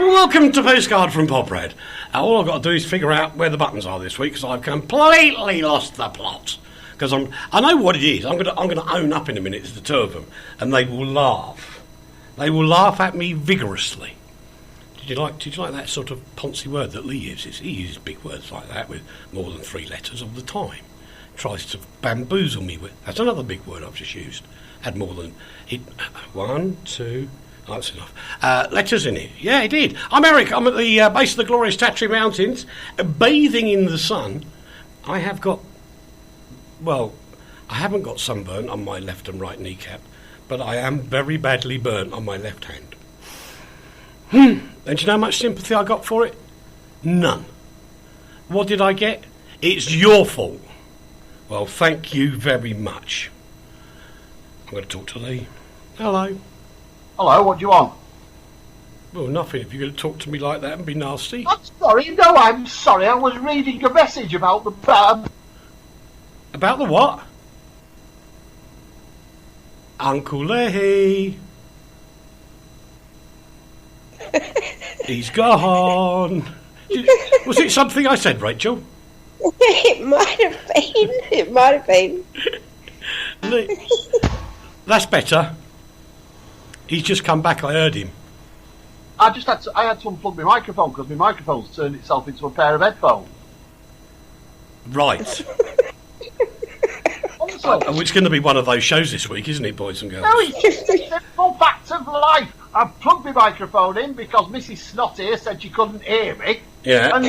welcome to Postcard from Poprad. All I've got to do is figure out where the buttons are this week because I've completely lost the plot. Because I know what it is. I'm gonna own up in a minute to the two of them, and they will laugh. They will laugh at me vigorously. Did you like that sort of poncy word that Leigh uses? He uses big words like that with more than 3 letters all the time. Tries to bamboozle me with. That's another big word I've just used. Had more than 1, 2. Oh, that's enough. Letters in it. Yeah, it did. I'm Eric. I'm at the base of the glorious Tatras Mountains, bathing in the sun. I haven't got sunburn on my left and right kneecap, but I am very badly burnt on my left hand. And do you know how much sympathy I got for it? None. What did I get? It's your fault. Well, thank you very much. I'm going to talk to Leigh. Hello. Hello, what do you want? Well, nothing. If you're going to talk to me like that and be nasty. I'm sorry. No, I'm sorry. I was reading a message about the... About the what? Uncle Leigh. He's gone. Was it something I said, Rachel? It might have been. That's better. He's just come back, I heard him. I had to unplug my microphone because my microphone's turned itself into a pair of headphones. Right. It's going to be one of those shows this week, isn't it, boys and girls? No, it's just a simple fact of life. I've plugged my microphone in because Mrs. Snot here said she couldn't hear me. Yeah. And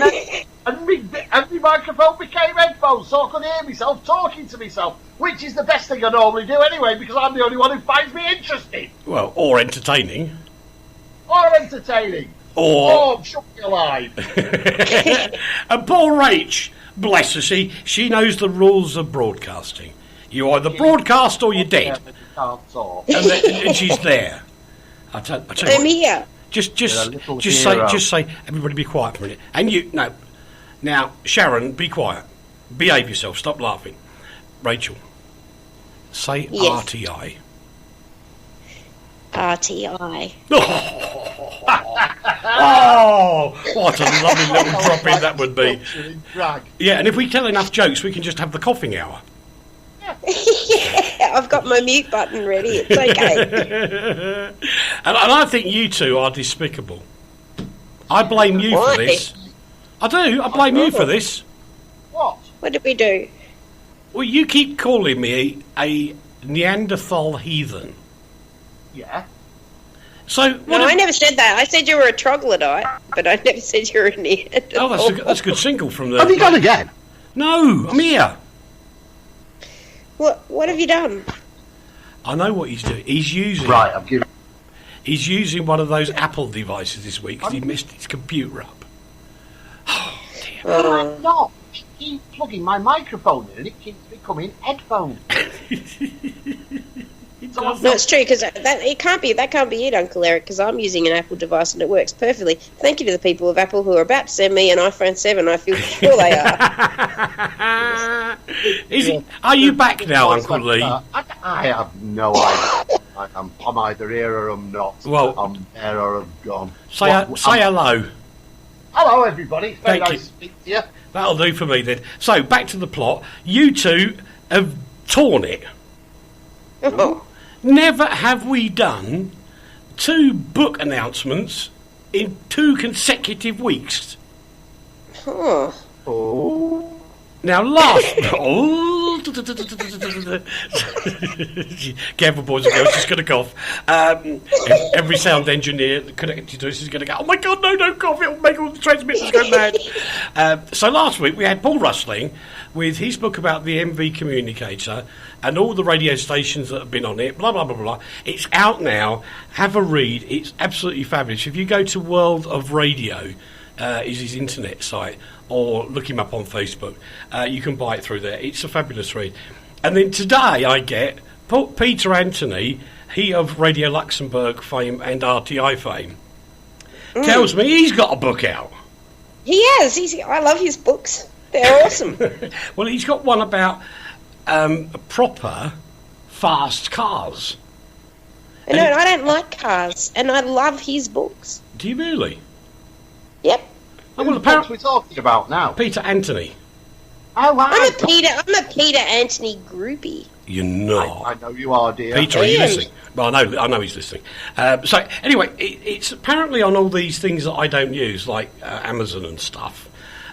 my microphone became headphones, so I could hear myself talking to myself, which is the best thing I normally do anyway, because I'm the only one who finds me interesting. Well, or entertaining. Or entertaining. Or should be alive. And poor Rach, bless her, she knows the rules of broadcasting. You either broadcast or you're dead. And she's there. I tell you I'm here. Just say, everybody be quiet for a minute. And you, no. Now, Sharon, be quiet. Behave yourself. Stop laughing. Rachel, say yes. RTI. RTI. Oh, what a lovely little drop in that would be. Yeah, and if we tell enough jokes, we can just have the coughing hour. Yeah, I've got my mute button ready. It's okay. and I think you two are despicable. I blame you for this. I do. I blame you for this. What? What did we do? Well, you keep calling me a Neanderthal heathen. Yeah. So no, I never said that. I said you were a troglodyte, but I never said you were a Neanderthal. Oh, that's a good single from the... Have you gone again? No, I'm here. What have you done? I know what he's doing. He's using one of those Apple devices this week because he messed his computer up. Oh, dear. No, I'm not. I keep plugging my microphone in and it keeps becoming headphones. No, it's true because that can't be it, Uncle Eric. Because I'm using an Apple device and it works perfectly. Thank you to the people of Apple who are about to send me an iPhone 7. I feel sure they are. Are you back now, Uncle Leigh? I have no idea. I'm either here or I'm not. Well, I'm there or I'm gone. Say hello. Hello, everybody. It's very nice to speak to you. That'll do for me then. So back to the plot. You two have torn it. Oh. Never have we done 2 book announcements in 2 consecutive weeks. Oh. Now, careful, boys and girls, she's going to cough. Every sound engineer connected to us is going to go, oh my God, no, don't cough, it'll make all the transmitters go mad. So last week we had Paul Rustling with his book about the MV communicator and all the radio stations that have been on it, blah, blah, blah, blah. It's out now. Have a read. It's absolutely fabulous. If you go to World of Radio, is his internet site, or look him up on Facebook, you can buy it through there. It's a fabulous read. And then today I get Peter Anthony, he of Radio Luxembourg fame and RTI fame, tells me he's got a book out. He has. I love his books. They're awesome. Well, he's got one about proper fast cars. No, I don't like cars, and I love his books. Do you really? Yep. Oh, well, What are apparently we talking about now? Peter Anthony. Oh, wow. I'm a Peter Anthony groupie. You're not. I know you are, dear. Peter, are you Ian. listening? Well, I know he's listening. So anyway, it's apparently on all these things that I don't use, like Amazon and stuff.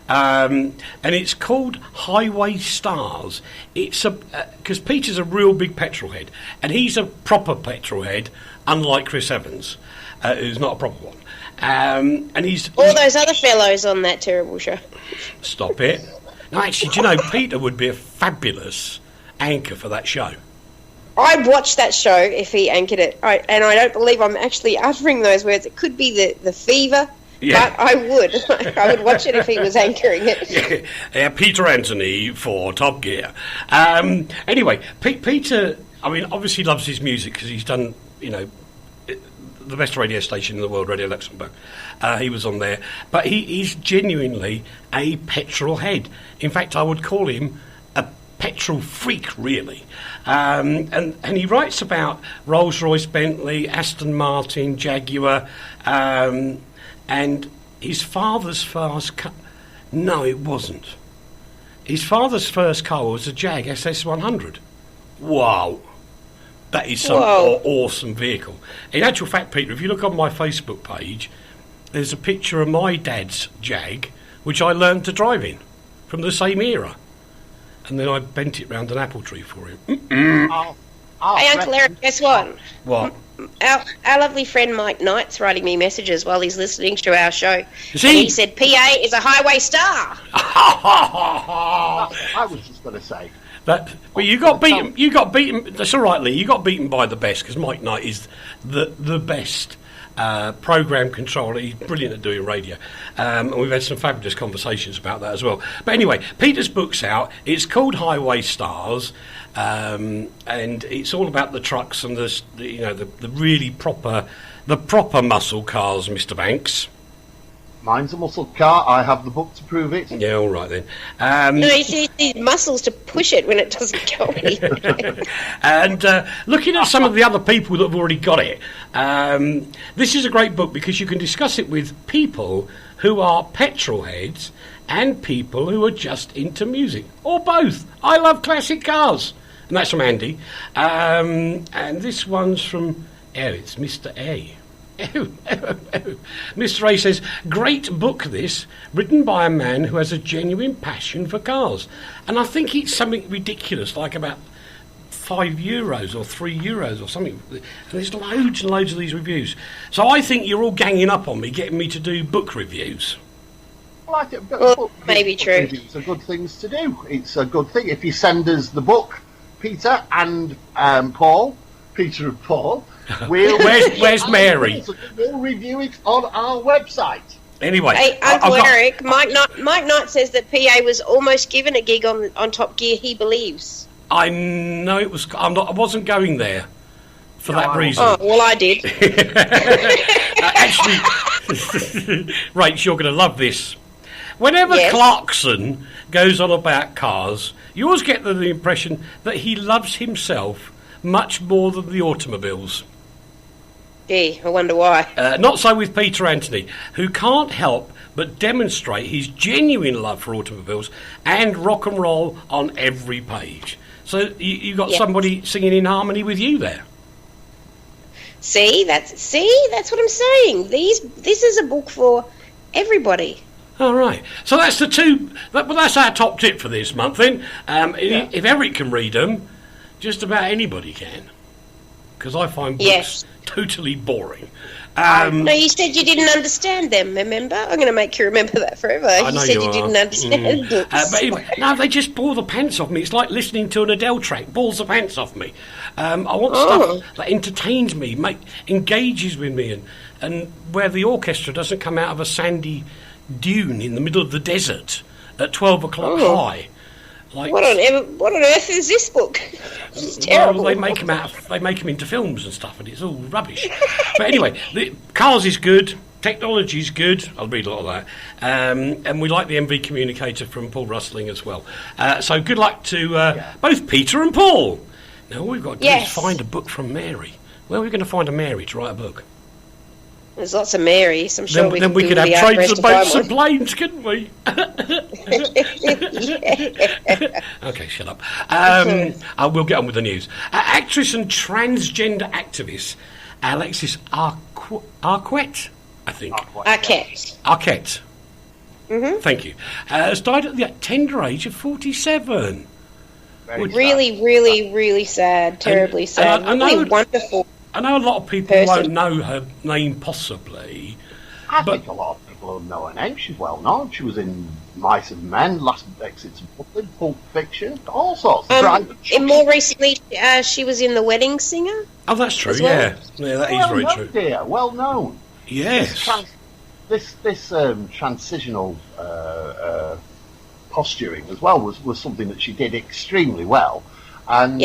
And it's called Highway Stars. It's because Peter's a real big petrol head, and he's a proper petrol head, unlike Chris Evans, who's not a proper one. And he's All those other fellows on that terrible show. Stop it. No, actually, do you know, Peter would be a fabulous anchor for that show. I'd watch that show if he anchored it. And I don't believe I'm actually uttering those words. It could be the fever, Yeah. but I would. I would watch it if he was anchoring it. Yeah, Peter Anthony for Top Gear. Anyway, Peter, I mean, obviously loves his music because he's done, the best radio station in the world, Radio Luxembourg. He was on there. But he's genuinely a petrol head. In fact, I would call him a petrol freak, really. And he writes about Rolls-Royce, Bentley, Aston Martin, Jaguar, and his father's first car... No, it wasn't. His father's first car was a Jag SS100. Wow. That is some awesome vehicle. In actual fact, Peter, if you look on my Facebook page, there's a picture of my dad's Jag, which I learned to drive in from the same era. And then I bent it round an apple tree for him. Hey, Uncle Eric, guess what? What? Our lovely friend Mike Knight's writing me messages while he's listening to our show. Is he? And he said PA is a highway star. I was just going to say. Well, you got beaten. You got beaten. That's all right, Leigh. You got beaten by the best because Mike Knight is the best program controller. He's brilliant at doing radio, and we've had some fabulous conversations about that as well. But anyway, Peter's book's out. It's called Highway Stars, and it's all about the trucks and the really proper muscle cars, Mr. Banks. Mine's a muscle car. I have the book to prove it. Yeah, all right then. No, you need muscles to push it when it doesn't go anywhere. And looking at some of the other people that have already got it, this is a great book because you can discuss it with people who are petrol heads and people who are just into music, or both. I love classic cars. And that's from Andy. And this one's from... it's Mr. A. Mr. A says, great book this, written by a man who has a genuine passion for cars. And I think it's something ridiculous, like about €5 or €3 or something. And there's loads and loads of these reviews. So I think you're all ganging up on me, getting me to do book reviews. Well, I think maybe true. Reviews are good things to do. It's a good thing. If you send us the book, Peter and Paul, Where's Mary? We'll review it on our website. Anyway, hey, Uncle Eric, Mike Knight says that PA was almost given a gig on Top Gear. He believes. I know it was. I wasn't going there for that reason. Oh well, I did. Actually, Rach, you're going to love this. Whenever Clarkson goes on about cars, you always get the impression that he loves himself much more than the automobiles. Gee, I wonder why. Not so with Peter Anthony, who can't help but demonstrate his genuine love for automobiles and rock and roll on every page. So you got somebody singing in harmony with you there. See, that's what I'm saying. This is a book for everybody. All right. So that's the two. That's our top tip for this month. Then, if Eric can read them, just about anybody can. Because I find books totally boring. No, you said you didn't understand them, remember? I'm going to make you remember that forever. You said you didn't understand books. But anyway, no, they just bore the pants off me. It's like listening to an Adele track. Balls the pants off me. I want stuff that entertains me, engages with me, and where the orchestra doesn't come out of a sandy dune in the middle of the desert at 12 o'clock high. Like, what on earth is this book? It's terrible. Well, they make them into films and stuff, and it's all rubbish. But anyway, the cars is good, technology is good. I'll read a lot of that, and we like the MV communicator from Paul Rustling as well. So good luck to both Peter and Paul. Now all we've got to do is find a book from Mary. Where are we going to find a Mary to write a book? There's lots of Marys. I'm sure then we could have trains and boats and planes, couldn't we? Okay, shut up. I will get on with the news. Actress and transgender activist Alexis Arquette, I think. Arquette. Mm-hmm. Thank you. Has died at the tender age of 47. Really sad. Terribly sad. Really wonderful. I know a lot of people won't know her name, possibly. I think a lot of people don't know her name. She's well known. She was in Mice and Men, Last Exit to Brooklyn, Pulp Fiction, all sorts. And more recently, she was in The Wedding Singer. Oh, that's true. Yeah, that is very true. Dear, well known. Yes. This transitional posturing as well was something that she did extremely well, and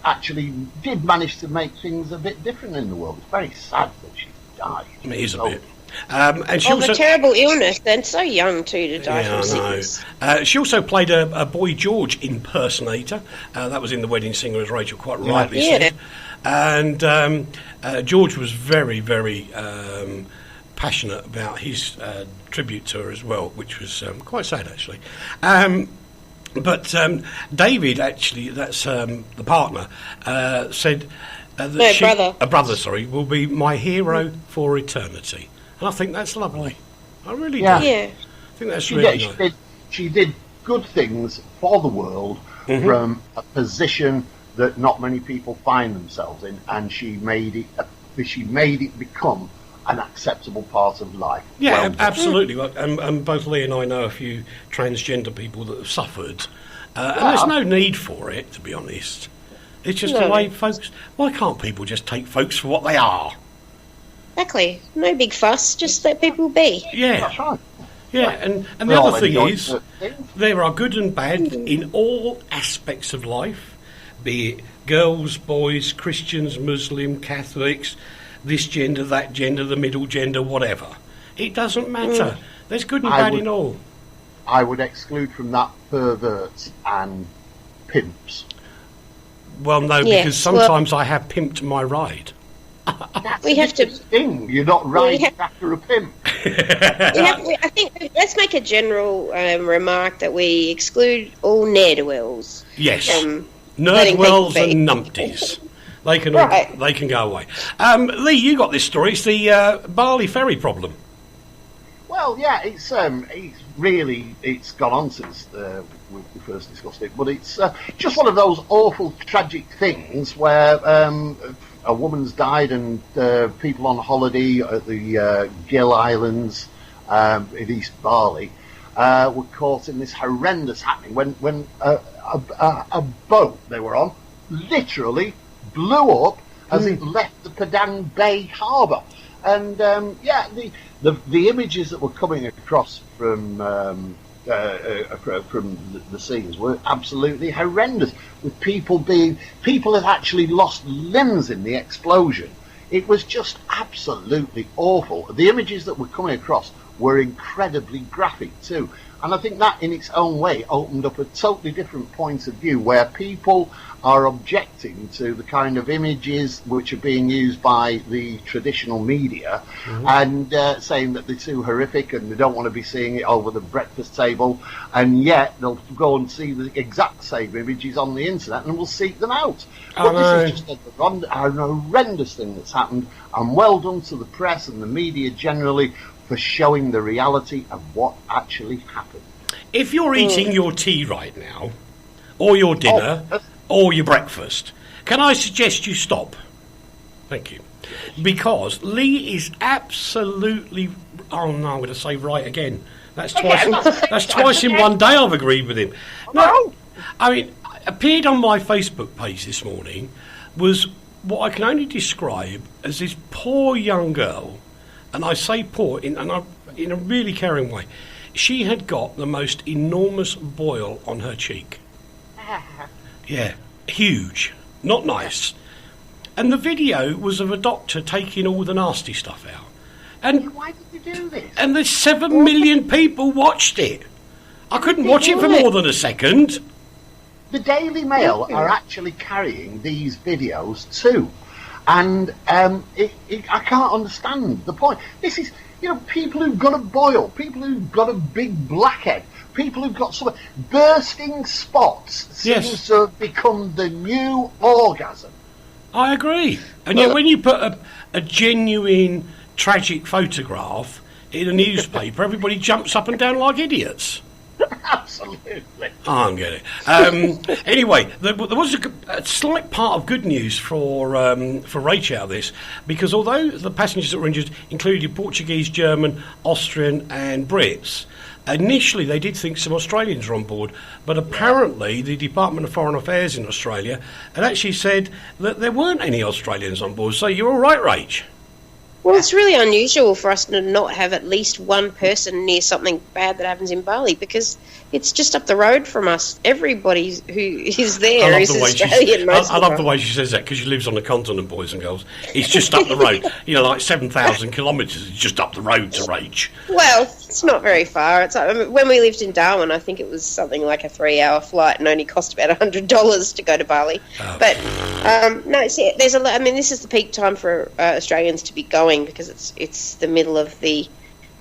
actually did manage to make things a bit different in the world. It's very sad that she died. It is a bit. And she also, a terrible illness, and so young too to die from sickness. She also played a Boy George impersonator. That was in The Wedding Singer, as Rachel quite rightly said. And George was very, very passionate about his tribute to her as well, which was quite sad, actually. But David, actually, that's the partner, said that a brother, will be my hero for eternity. And I think that's lovely. I really do. Yeah. I think that's really nice. She did good things for the world from a position that not many people find themselves in, and she made it become an acceptable part of life. Yeah, absolutely. And both Leigh and I know a few transgender people that have suffered, and there's no need for it, to be honest. It's just the way folks... Why can't people just take folks for what they are? Exactly. No big fuss, just let people be. Yeah. That's right. Yeah, and the other thing is, there are good and bad in all aspects of life, be it girls, boys, Christians, Muslim, Catholics, this gender, that gender, the middle gender, whatever. It doesn't matter. There's good and bad in all. I would exclude from that perverts and pimps. Well, no, because sometimes I have pimped my ride. We have to. Thing. You're not riding after a pimp. I think let's make a general remark that we exclude all ne'er-do-wells. Yes, nerd-wells and numpties. They can go away. Leigh, you got this story. It's the Barley Ferry problem. Well, yeah, it's gone on since we first discussed it, but it's just one of those awful, tragic things where a woman's died and people on holiday at the Gill Islands in East Barley were caught in this horrendous happening when a boat they were on literally blew up as it left the Padang Bay harbour. And the images that were coming across from the scenes were absolutely horrendous, with people had actually lost limbs in the explosion. It was just absolutely awful. The images that were coming across were incredibly graphic too, and I think that in its own way opened up a totally different point of view, where people are objecting to the kind of images which are being used by the traditional media, and saying that they're too horrific and they don't want to be seeing it over the breakfast table, and yet they'll go and see the exact same images on the internet and will seek them out. But this is just an horrendous thing that's happened, and well done to the press and the media generally for showing the reality of what actually happened. If you're eating your tea right now, or your dinner, or your breakfast, can I suggest you stop? Thank you. Because Leigh is absolutely... Oh, no, I'm going to say right again. That's twice in one day I've agreed with him. No, I mean, appeared on my Facebook page this morning was what I can only describe as this poor young girl, and I say poor in a really caring way. She had got the most enormous boil on her cheek. Yeah, huge, not nice. And the video was of a doctor taking all the nasty stuff out. And why did you do this? And there's 7 million people watched it. I couldn't watch it for more than a second. The Daily Mail are actually carrying these videos too. And I can't understand the point. This is, people who've got a boil, people who've got a big blackhead, people who've got some bursting spots seems to have become the new orgasm. I agree. And yet when you put a genuine tragic photograph in a newspaper, everybody jumps up and down like idiots. Absolutely. I don't get it. Anyway, there was a slight part of good news for Rach out of this, because although the passengers that were injured included Portuguese, German, Austrian and Brits, initially they did think some Australians were on board, but apparently the Department of Foreign Affairs in Australia had actually said that there weren't any Australians on board. So you're all right, Rach. Well, it's really unusual for us to not have at least one person near something bad that happens in Bali, because it's just up the road from us. Everybody who is there is Australian. I love the way she says that, because she lives on the continent, boys and girls. It's just up the road. Like 7,000 kilometres is just up the road to Rach. Well, it's not very far. It's when we lived in Darwin, I think it was something like a 3-hour flight and only cost about $100 to go to Bali. Oh. But no, see, there's a lot. I mean, this is the peak time for Australians to be going, because it's the middle of the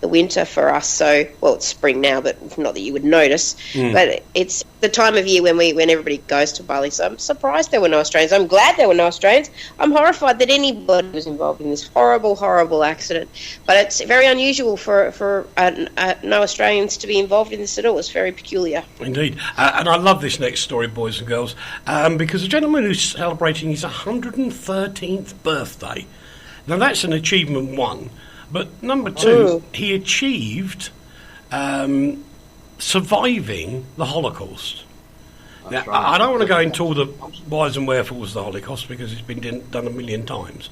winter for us. So, well, it's spring now, but not that you would notice. But it's the time of year when everybody goes to Bali. So I'm surprised there were no Australians. I'm glad there were no Australians. I'm horrified that anybody was involved in this horrible, horrible accident. But it's very unusual for no Australians to be involved in this at all. It's very peculiar. Indeed. And I love this next story, boys and girls, because a gentleman who's celebrating his 113th birthday. Now, that's an achievement one. But number two, he achieved surviving the Holocaust. Now, right. I don't want to go into all the whys and wherefores of the Holocaust, because it's been done a million times.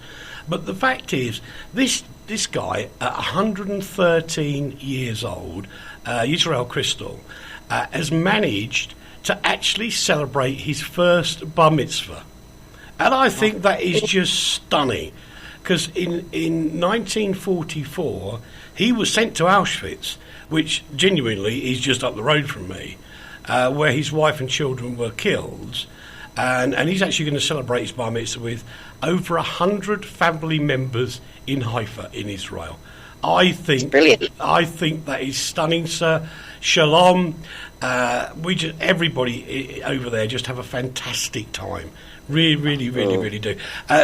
But the fact is, this guy, at 113 years old, Yisrael Crystal, has managed to actually celebrate his first bar mitzvah. And I think that is just stunning. Because in 1944, he was sent to Auschwitz, which genuinely is just up the road from me, where his wife and children were killed. And he's actually going to celebrate his bar mitzvah with over 100 family members in Haifa, in Israel. I think that is stunning, sir. Shalom. Everybody over there just have a fantastic time. Really do.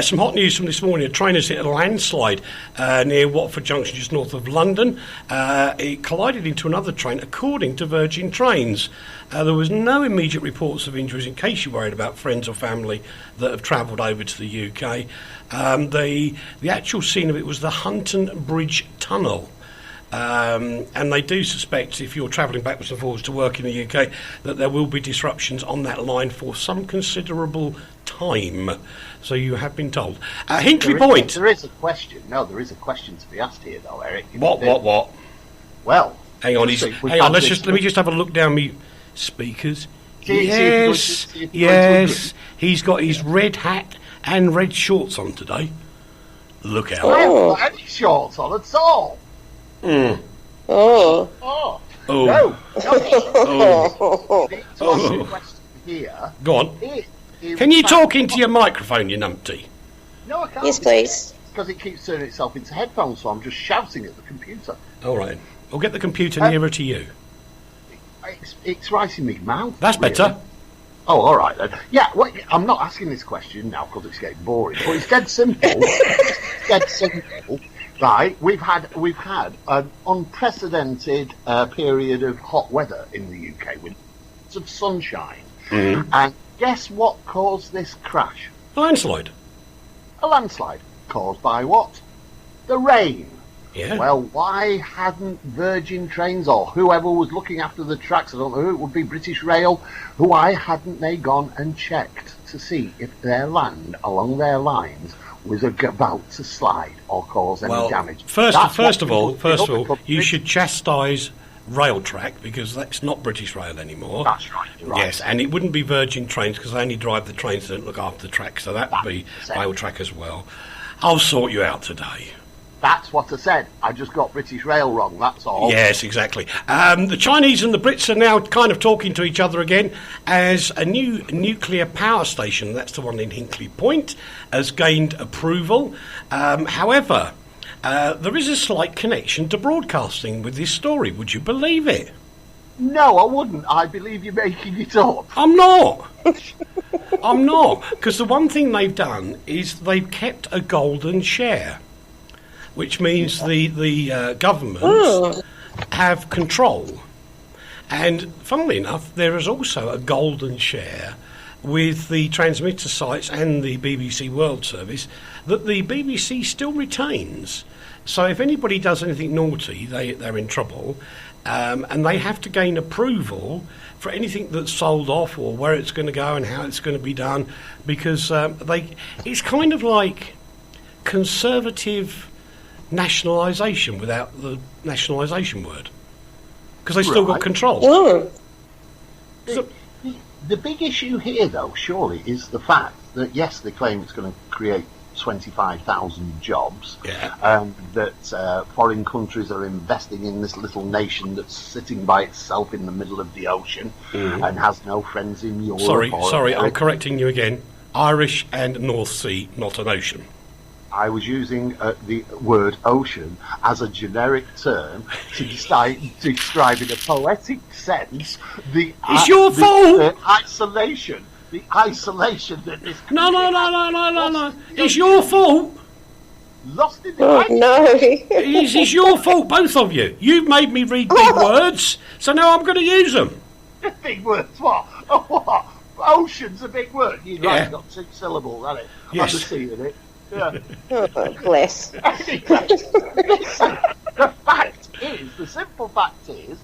Some hot news from this morning. A train has hit a landslide near Watford Junction, just north of London. It collided into another train, according to Virgin Trains. There was no immediate reports of injuries, in case you're worried about friends or family that have travelled over to the UK. The actual scene of it was the Hunton Bridge Tunnel. And they do suspect, if you're travelling backwards and forwards to work in the UK, that there will be disruptions on that line for some considerable time. So you have been told. Hinkley Point. There is a question. No, there is a question to be asked here, though, Eric. What? Well, hang on. Let me just have a look down me speakers. Yes. He's got his red hat and red shorts on today. Look out! I haven't got any shorts on at all. Oh. No. Here. Go on. Can you talk into your microphone, you numpty? No, I can't. Yes, please. Because it keeps turning itself into headphones, so I'm just shouting at the computer. All right. I'll get the computer nearer to you. It's right in my mouth. That's really. better. Oh, all right then. Yeah, well, I'm not asking this question now because it's getting boring, but it's dead simple. Right, we've had an unprecedented period of hot weather in the UK with lots of sunshine. And guess what caused this crash? A landslide. A landslide caused by what? The rain. Yeah. Well, why hadn't Virgin Trains or whoever was looking after the tracks, I don't know who it would be, British Rail, why hadn't they gone and checked to see if their land along their lines was about to slide or cause any damage? First of all, you should chastise Railtrack, because that's not British Rail anymore. That's right. Yes, and it wouldn't be Virgin Trains, because they only drive the trains that don't look after the track, so that would be Railtrack as well. I'll sort you out today. That's what I said. I just got British Rail wrong, that's all. Yes, exactly. The Chinese and the Brits are now kind of talking to each other again as a new nuclear power station, that's the one in Hinkley Point, has gained approval. However, there is a slight connection to broadcasting with this story. Would you believe it? No, I wouldn't. I believe you're making it up. I'm not. I'm not. Because the one thing they've done is they've kept a golden share, which means the governments have control. And funnily enough, there is also a golden share with the transmitter sites and the BBC World Service that the BBC still retains. So if anybody does anything naughty, they're in trouble. And they have to gain approval for anything that's sold off or where it's going to go and how it's going to be done, because it's kind of like conservative nationalisation without the nationalisation word, because they still got control. So, the big issue here, though, surely, is the fact that, yes, they claim it's going to create 25,000 jobs, that foreign countries are investing in this little nation that's sitting by itself in the middle of the ocean and has no friends in Europe. Sorry, I'm correcting you again. Irish and North Sea, not an ocean. I was using the word ocean as a generic term to describe in a poetic sense it's your fault. Isolation. The isolation that this... No. It's your fault. Lost in the... No. It's your fault, both of you. You've made me read big words, so now I'm going to use them. Big words, what? Oh, what? Ocean's a big word. You're right, it's got 6 syllables, hasn't it? Yes. I'm seeing it. Yeah. Oh, bless. The simple fact is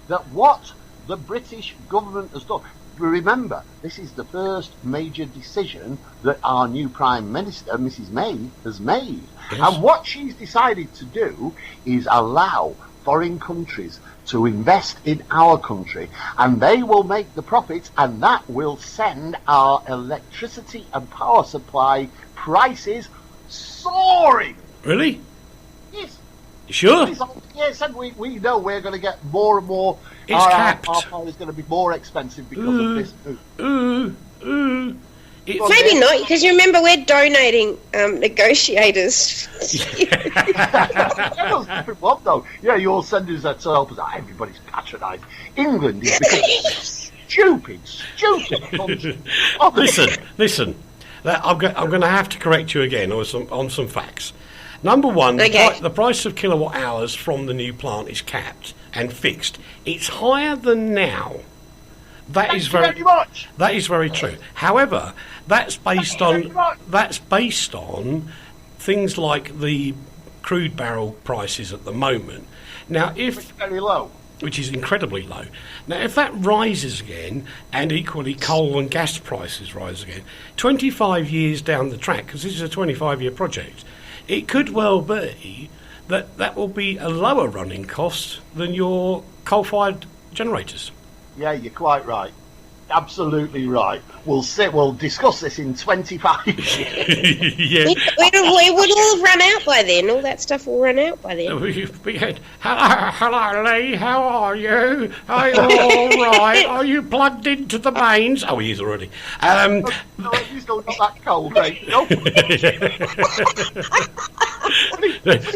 that what the British government has done... Remember, this is the first major decision that our new Prime Minister, Mrs May, has made. Yes. And what she's decided to do is allow foreign countries to invest in our country, and they will make the profits, and that will send our electricity and power supply prices soaring. Really? Yes. Sure. Yes, and we know we're going to get more and more. It's capped. Our power is going to be more expensive because of this move. Maybe not, because you remember we're donating negotiators. Yeah, you're sending us that to help us out. Everybody's patronised. England is becoming stupid. Listen. I'm going to have to correct you again on some facts. Number one, the price of kilowatt hours from the new plant is capped and fixed. It's higher than now. That is very much. That is very true. However, that's based on things like the crude barrel prices at the moment. Now, which is incredibly low. Now, if that rises again, and equally coal and gas prices rise again, 25 years down the track, because this is a 25-year project, it could well be that will be a lower running cost than your coal-fired generators. Yeah, you're quite right. Absolutely right. We'll discuss this in 25 years. Yeah. It would all have run out by then. All that stuff will run out by then. Hello, Leigh. How are you? Are you all right? Are you plugged into the mains? Oh, he is already. He's still not that cold, mate. Nope.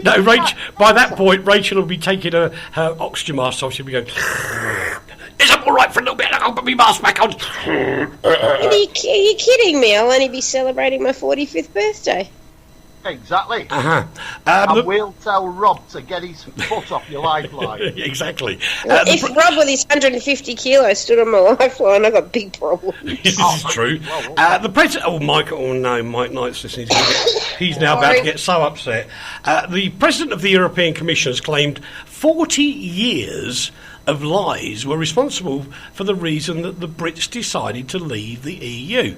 No, Rachel. By that point, Rachel will be taking her oxygen mask off. She'll be going. Is it all right for a little bit? I'll put my mask back on. Are you kidding me? I'll only be celebrating my 45th birthday. Exactly. And we'll tell Rob to get his foot off your lifeline. Exactly. If Rob with his 150 kilos stood on my lifeline, I've got big problems. This is true. The president... Oh, Mike Knight's listening to me. He's now about to get so upset. The president of the European Commission has claimed 40 years of lies were responsible for the reason that the Brits decided to leave the EU.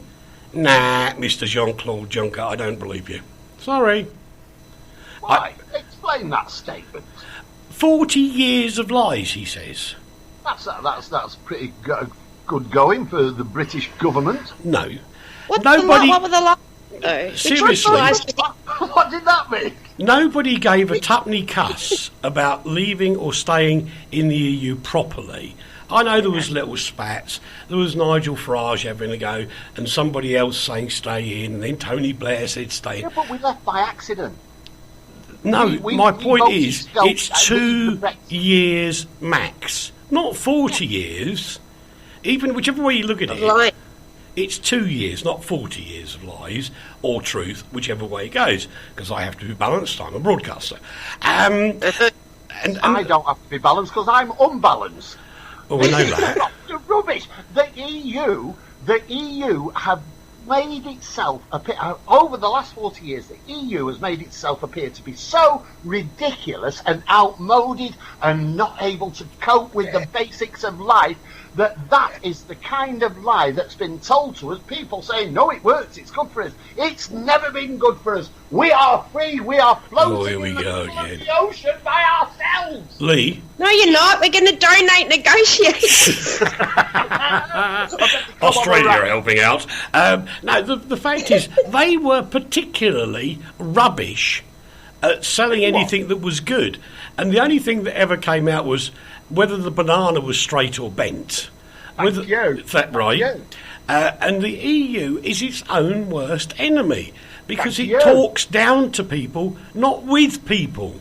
Nah, Mr. Jean-Claude Juncker, I don't believe you. Sorry. Why? Explain that statement. 40 years of lies, he says. That's pretty good going for the British government. No. What were the lies? Seriously. What did that mean? Nobody gave a tuppenny cuss about leaving or staying in the EU properly. I know there was little spats. There was Nigel Farage having a go, and somebody else saying stay in, and then Tony Blair said stay in. Yeah, but we left by accident. No, my point is, it's 2 years max, not 40 years. Even whichever way you look at it, it's 2 years, not 40 years of lies or truth, whichever way it goes, because I have to be balanced. I'm a broadcaster. And I don't have to be balanced because I'm unbalanced. Well, we know that. The rubbish. The EU have made itself appear, over the last 40 years, the EU has made itself appear to be so ridiculous and outmoded and not able to cope with the basics of life that is the kind of lie that's been told to us. People saying, no, it works, it's good for us. It's never been good for us. We are free, we are floating in the ocean by ourselves. Leigh? No, you're not. We're going to donate negotiations. Australia are helping out. No, the fact is, they were particularly rubbish at selling anything that was good. And the only thing that ever came out was whether the banana was straight or bent. Thank you. Is that right? And the EU is its own worst enemy because it talks down to people, not with people.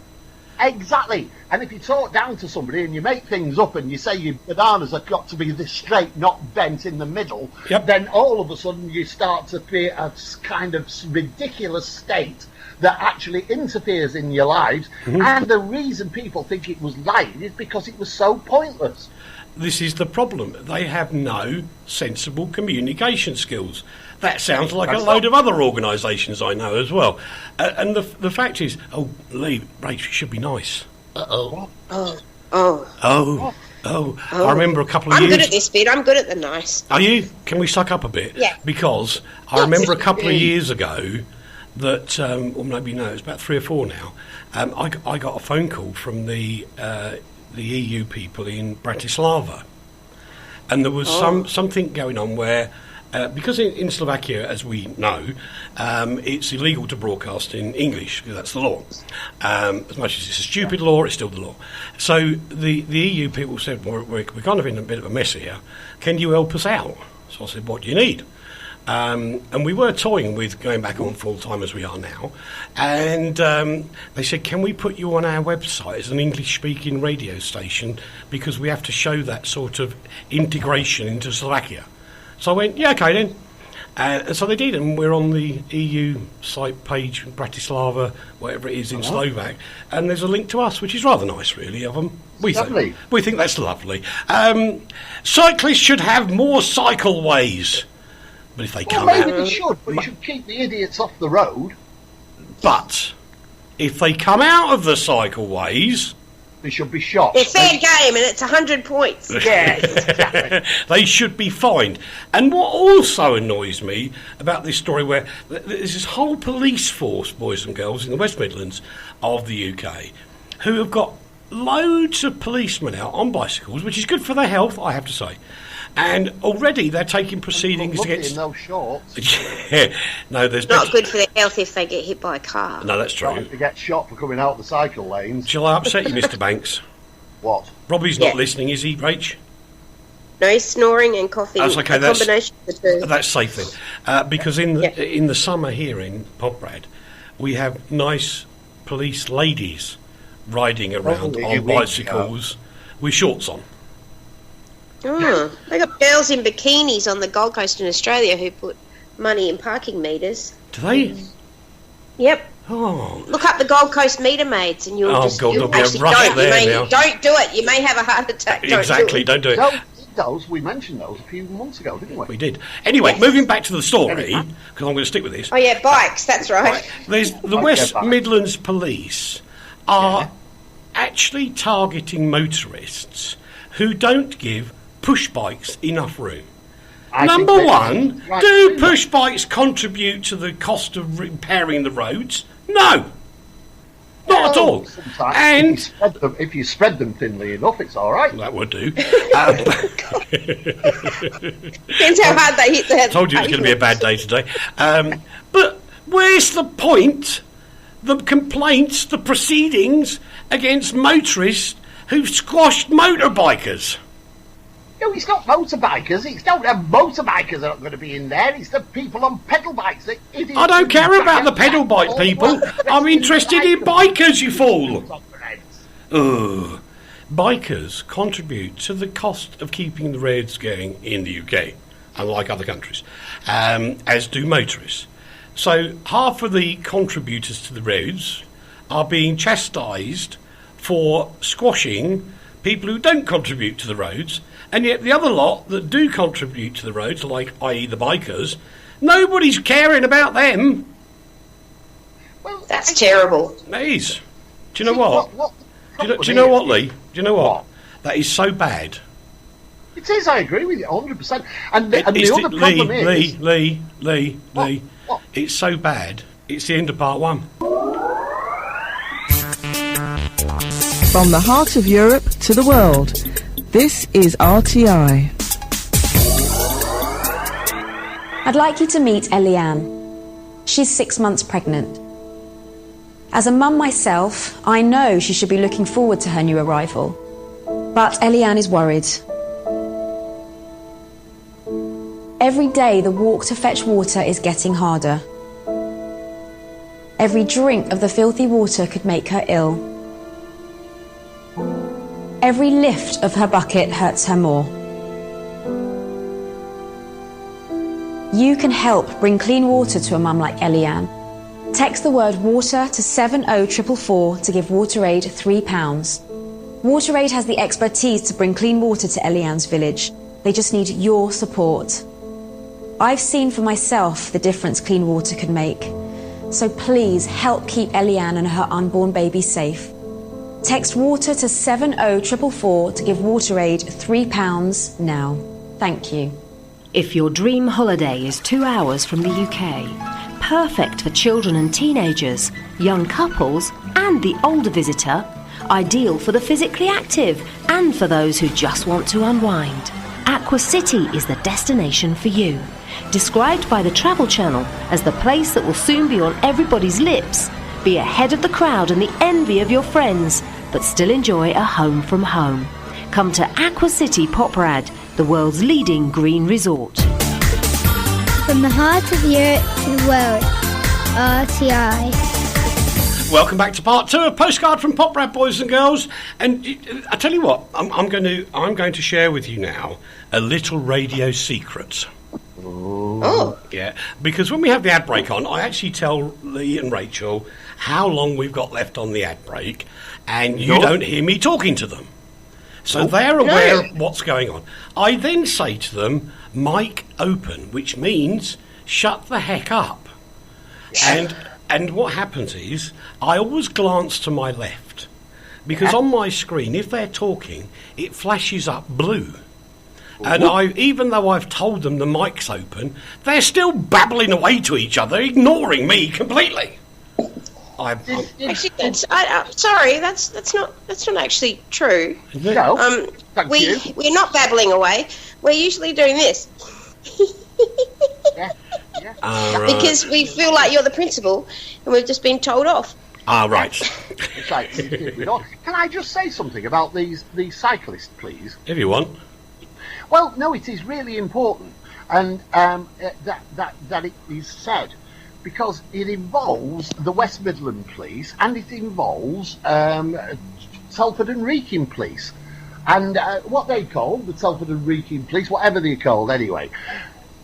Exactly. And if you talk down to somebody and you make things up and you say your bananas have got to be this straight, not bent in the middle, then all of a sudden you start to be a kind of ridiculous state that actually interferes in your lives. And the reason people think it was lying is because it was so pointless. This is the problem. They have no sensible communication skills. That sounds like a load of other organisations I know as well. And the fact is, Leigh, Rach, should be nice. I remember a couple of years... I'm good at this bit. I'm good at the nice. Are you? Can we suck up a bit? Yeah. Because I remember a couple of years ago that, or maybe no, it's about 3 or 4 now, I got a phone call from the EU people in Bratislava. And there was something going on where, because in Slovakia, as we know, it's illegal to broadcast in English, because that's the law. As much as it's a stupid law, it's still the law. So the EU people said, we're kind of in a bit of a mess here. Can you help us out? So I said, what do you need? And we were toying with going back on full-time as we are now. And they said, can we put you on our website as an English-speaking radio station because we have to show that sort of integration into Slovakia? So I went, yeah, okay then. And so they did, and we're on the EU site page, Bratislava, whatever it is in Slovak, and there's a link to us, which is rather nice, really, of them. We think that's lovely. Cyclists should have more cycleways. But if they come maybe out... they should, but you should keep the idiots off the road. But if they come out of the cycleways... They should be shot. It's fair game, and it's 100 points. Yes, exactly. They should be fined. And what also annoys me about this story, where there's this whole police force, boys and girls, in the West Midlands of the UK, who have got loads of policemen out on bicycles, which is good for their health, I have to say. And already they're taking proceedings against... in those shorts. No, there's... Not good for their health if they get hit by a car. No, that's true. If they get shot for coming out the cycle lanes. Shall I upset you, Mr. Banks? What? Robbie's not listening, is he, Rach? No, he's snoring and coughing. That's okay. Combination of the two. That's safe then. Because in the summer here in Poprad, we have nice police ladies riding around on bicycles with shorts on. Oh, they got girls in bikinis on the Gold Coast in Australia who put money in parking meters. Do they? Yep. Oh. Look up the Gold Coast meter maids, and you'll just... God, there'll be a rush there now. Don't do it. You may have a heart attack. Exactly, don't do it. Those, we mentioned those a few months ago, didn't we? We did. Anyway, moving back to the story, because I'm going to stick with this. Oh, yeah, bikes, that's right. There's the West Midlands Police are actually targeting motorists who don't give push bikes enough room. Number one, do push bikes contribute to the cost of repairing the roads? No. Not at all. And if you spread them thinly enough, it's all right. That would do. Depends how hard they hit the head. Told you it was going to be a bad day today. But Where's the point? The complaints, the proceedings against motorists who've squashed motorbikers. No, it's not motorbikers. It's not motorbikers are not going to be in there. It's the people on pedal bikes. I don't care about the pedal bike people. I'm interested in bikers, you fool. Ugh. Bikers contribute to the cost of keeping the roads going in the UK, unlike other countries, as do motorists. So half of the contributors to the roads are being chastised for squashing people who don't contribute to the roads, and yet the other lot that do contribute to the roads, like i.e. the bikers, nobody's caring about them. Well, that's terrible. It is. Do you know what? Do you know what, Leigh? Do you know what? That is so bad. It is, I agree with you 100%. And the other problem is... Leigh, what? It's so bad, it's the end of part one. From the heart of Europe to the world, this is RTI. I'd like you to meet Eliane. She's 6 months pregnant. As a mum myself, I know she should be looking forward to her new arrival. But Eliane is worried. Every day the walk to fetch water is getting harder. Every drink of the filthy water could make her ill. Every lift of her bucket hurts her more. You can help bring clean water to a mum like Eliane. Text the word water to 70444 to give WaterAid £3. WaterAid has the expertise to bring clean water to Eliane's village. They just need your support. I've seen for myself the difference clean water can make. So please help keep Eliane and her unborn baby safe. Text water to 70444 to give WaterAid £3 now. Thank you. If your dream holiday is 2 hours from the UK, perfect for children and teenagers, young couples and the older visitor, ideal for the physically active and for those who just want to unwind, Aqua City is the destination for you. Described by the Travel Channel as the place that will soon be on everybody's lips, be ahead of the crowd and the envy of your friends, but still enjoy a home from home. Come to Aqua City Poprad, the world's leading green resort. From the heart of Europe to the world, RTI. Welcome back to part two of Postcard from Poprad, boys and girls. And I tell you what, I'm going to share with you now a little radio secret. Oh. Yeah, because when we have the ad break on, I actually tell Leigh and Rachel how long we've got left on the ad break, and you don't hear me talking to them. So they're aware of what's going on. I then say to them, mic open, which means shut the heck up. And what happens is, I always glance to my left, because on my screen, if they're talking, it flashes up blue. And even though I've told them the mic's open, they're still babbling away to each other, ignoring me completely. Actually, sorry, that's not actually true. No, we're not babbling away. We're usually doing this. Yeah. Because we feel like you're the principal, and we've just been told off. Right. It's like, can I just say something about these cyclists, please? If you want. Well, no, it is really important, and that it is said, because it involves the West Midland Police and it involves Telford and Wrekin Police, and what they call the Telford and Wrekin Police, whatever they're called anyway,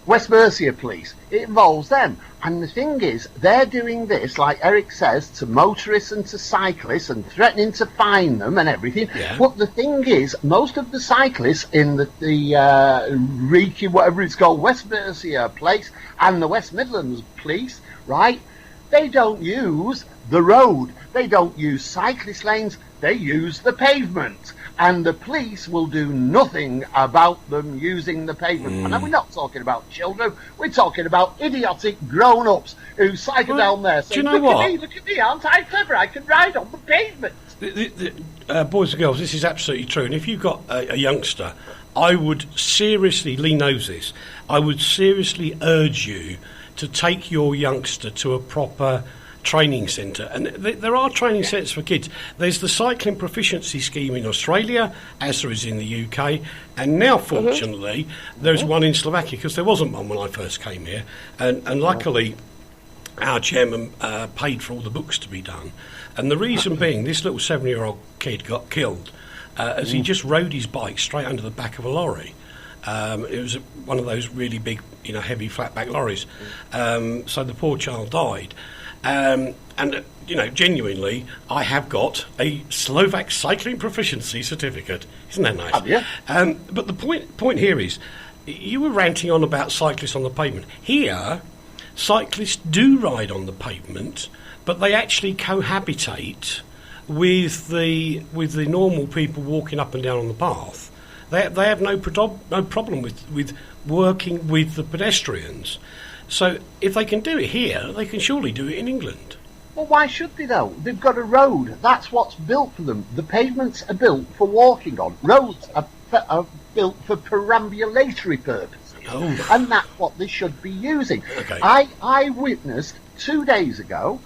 West Mercia Police. It involves them, and the thing is, they're doing this, like Eric says, to motorists and to cyclists and threatening to fine them and everything. Yeah. But the thing is, most of the cyclists in the Wrekin, whatever it's called, West Mercia Police and the West Midlands Police, right, they don't use the road. They don't use cyclist lanes. They use the pavement. And the police will do nothing about them using the pavement. And we're not talking about children. We're talking about idiotic grown-ups who cycle down there saying, look at me, aren't I clever? I can ride on the pavement. Boys and girls, this is absolutely true. And if you've got a youngster, I would seriously, Leigh knows this, I would seriously urge you to take your youngster to a proper training centre. And there are training centres for kids. There's the Cycling Proficiency Scheme in Australia, as there is in the UK, and now, fortunately, there's one in Slovakia, because there wasn't one when I first came here. And luckily, our chairman paid for all the books to be done. And the reason being, this little 7-year-old kid got killed as he just rode his bike straight under the back of a lorry. It was one of those really big, heavy flatback lorries. So the poor child died. And genuinely, I have got a Slovak cycling proficiency certificate. Isn't that nice? Yeah. But the point here is, you were ranting on about cyclists on the pavement. Here, cyclists do ride on the pavement, but they actually cohabitate with the normal people walking up and down on the path. They have no problem with working with the pedestrians. So if they can do it here, they can surely do it in England. Well, why should they, though? They've got a road. That's what's built for them. The pavements are built for walking on. Roads are built for perambulatory purposes. Oh. And that's what they should be using. Okay. I witnessed 2 days ago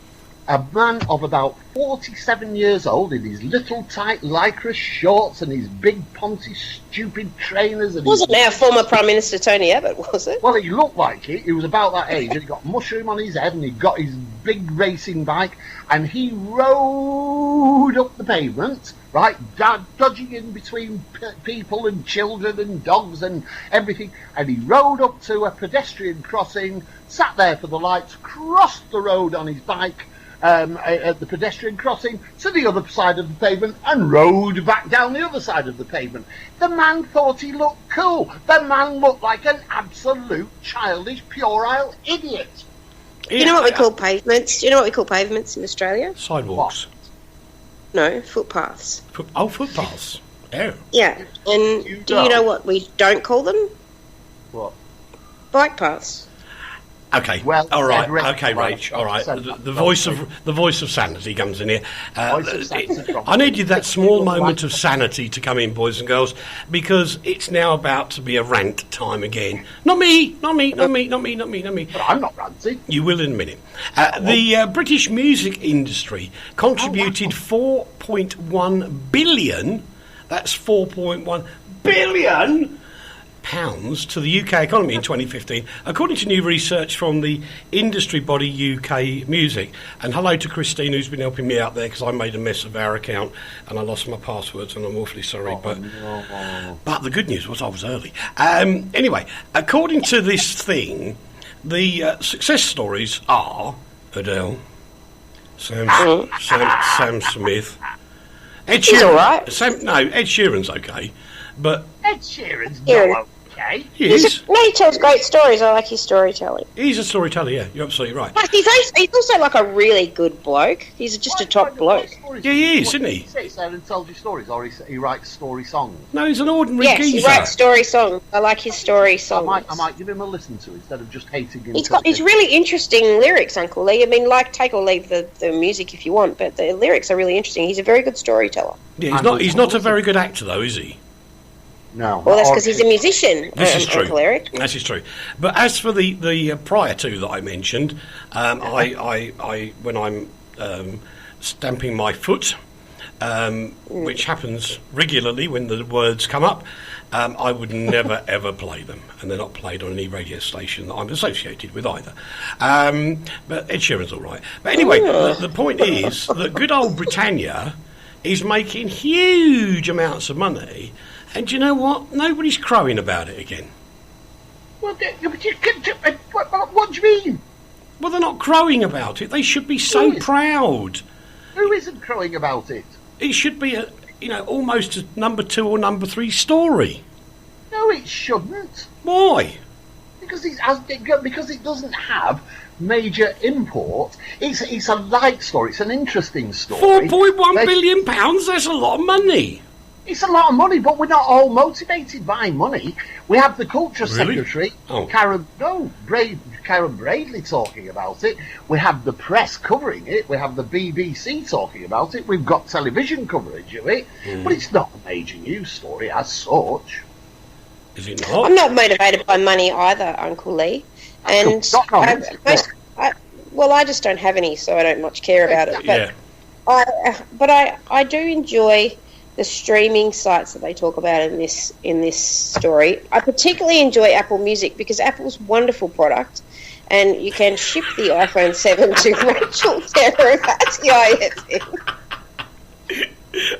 a man of about 47 years old in his little tight lycra shorts and his big poncy stupid trainers. And wasn't our former Prime Minister Tony Abbott, was it? Well, he looked like it. He was about that age, and he got mushroom on his head, and he got his big racing bike, and he rode up the pavement, right, dodging in between people and children and dogs and everything, and he rode up to a pedestrian crossing, sat there for the lights, crossed the road on his bike, at the pedestrian crossing to the other side of the pavement and rode back down the other side of the pavement. The man thought he looked cool. The man looked like an absolute childish, puerile idiot. Do you know what we call pavements? Do you know what we call pavements in Australia? Sidewalks. No, footpaths. Footpaths. Oh. Yeah, and do you know what we don't call them? What? Bike paths. Okay. Well, all right. Rach, Okay, Rach. All right. The voice of sanity comes in here. I needed that small moment of sanity to come in, boys and girls, because it's now about to be a rant time again. Not me. But I'm not ranting. You will in a minute. The British music industry contributed 4.1 billion. That's 4.1 billion. Pounds to the UK economy in 2015, according to new research from the industry body UK Music. And hello to Christine, who's been helping me out there, because I made a mess of our account and I lost my passwords, and I'm awfully sorry. But the good news was I was early. Anyway, according to this thing, the success stories are Adele, Sam Smith, Ed Sheeran. He's all right. Ed Sheeran's okay, but Ed Sheeran's not okay. He is. He tells great stories. I like his storytelling. He's a storyteller, yeah. You're absolutely right. But he's also like a really good bloke. He's just a top bloke. Yeah, he is, isn't he? He sits there and tells you stories, or he writes story songs. No, he's an ordinary geezer. Yes, he writes story songs. I like his story songs. I might give him a listen to instead of just hating him. He's really interesting lyrics, Uncle Leigh. I mean, take or leave the music if you want, but the lyrics are really interesting. He's a very good storyteller. Yeah, he's not a very good actor, though, is he? No. Well, that's because he's a musician. This is true. Uncle Eric. This is true. But as for the prior two that I mentioned, I when I'm stamping my foot, which happens regularly when the words come up, I would never ever play them, and they're not played on any radio station that I'm associated with either. But Ed Sheeran's all right. But anyway, the point is that good old Britannia is making huge amounts of money. And do you know what? Nobody's crowing about it again. What do you mean? Well, they're not crowing about it. They should be so proud. Who isn't crowing about it? It should be almost a number 2 or number 3 story. No, it shouldn't. Why? Because it doesn't have major import. It's a light story. It's an interesting story. £4.1 billion. That's a lot of money. It's a lot of money, but we're not all motivated by money. We have the Culture Secretary, Karen Bradley, talking about it. We have the press covering it. We have the BBC talking about it. We've got television coverage of it. But it's not a major news story as such. Is it not? I'm not motivated by money either, Uncle Leigh. And I just don't have any, so I don't much care about it. But I do enjoy the streaming sites that they talk about in this story. I particularly enjoy Apple Music because Apple's a wonderful product, and you can ship the iPhone 7 to Rachel Terror at TIFM.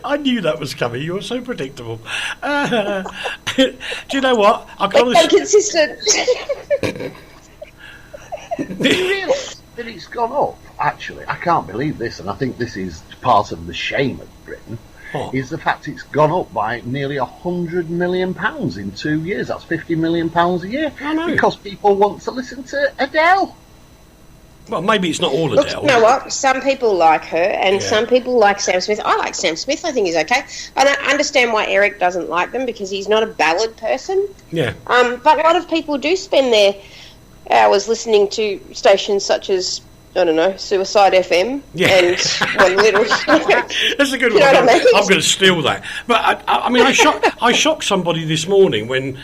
I knew that was coming. You were so predictable. Do you know what? I'm consistent. Do you realise that it's gone up? Actually, I can't believe this, and I think this is part of the shame of Britain. Is the fact it's gone up by nearly £100 million in 2 years. That's £50 million a year. Because people want to listen to Adele. Well, maybe it's not all Adele. Look, you know what? Some people like her, and some people like Sam Smith. I like Sam Smith. I think he's okay. I don't understand why Eric doesn't like them, because he's not a ballad person. Yeah. But a lot of people do spend their hours listening to stations such as, I don't know, Suicide FM. Yeah. And One Little. That's a good one. I'm going to steal that. But I shocked somebody this morning when